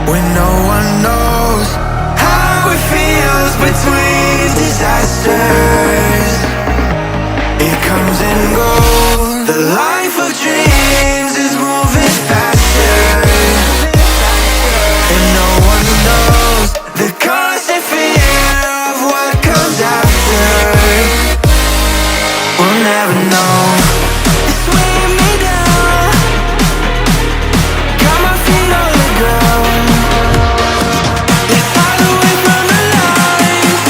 when no one knows how it feels between disasters. It comes and goes. The life of dreams is moving faster, and no one knows the constant fear of what comes after. We'll never know. It's weighing me down, got my feet on the ground. Let's hide away from the lights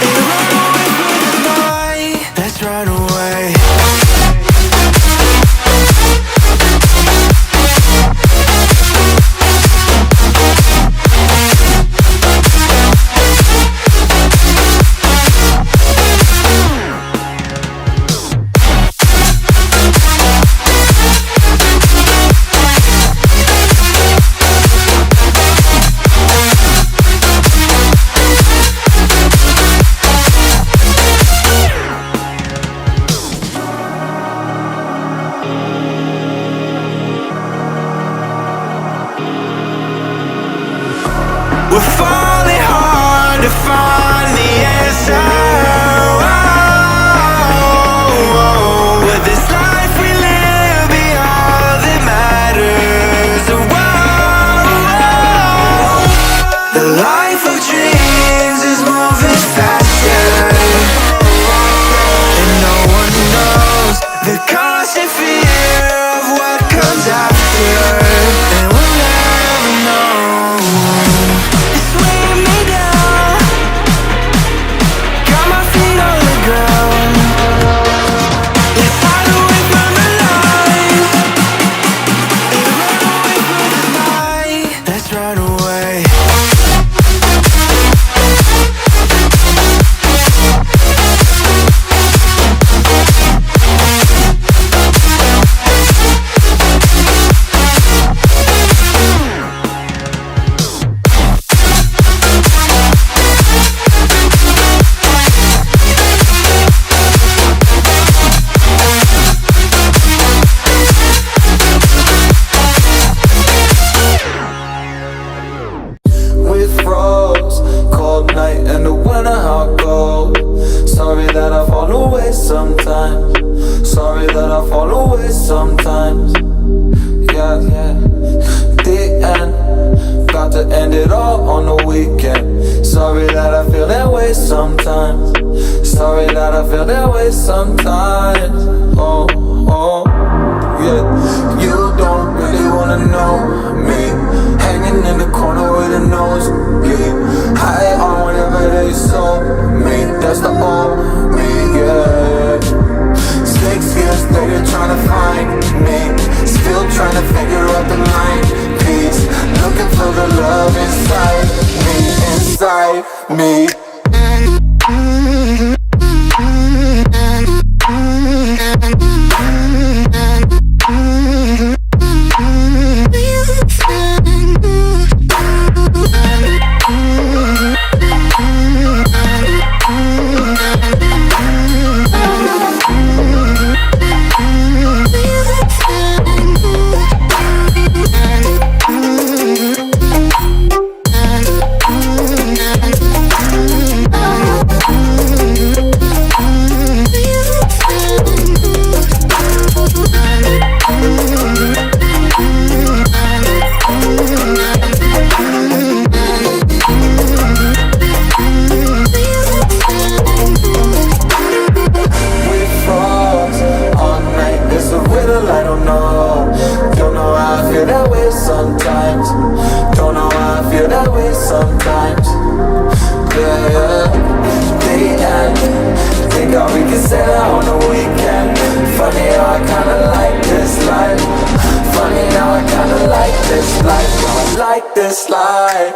and run away from the night. Let's run away. We're falling hard to find the answer. With this life we live, be all that matters. The life of dreams is moving faster, and no one knows the constant fear of what comes after. And we'll never know. It's weighing me down, got my feet on the ground. Let's hide away from the lights and run away from the night. Let's run away. With frogs, cold night in the winter, how cold. Sorry that I fall away sometimes. Sorry that I fall away sometimes. Yeah, yeah. The end, got to end it all on the weekend. Sorry that I feel that way sometimes. Sorry that I feel that way sometimes. Oh, oh, yeah. You don't really wanna know me, hanging in the corner with a nosebleed, high on whatever they sold me. That's the old me, yeah. 6 years later, trying to find me, still trying to figure out the line piece, looking for the love inside me, inside me. Sometimes, don't know why I feel that way sometimes. Yeah, yeah. The end, think how we can say that on the weekend. Funny how I kinda like this life. Funny how I kinda like this life. I like this life.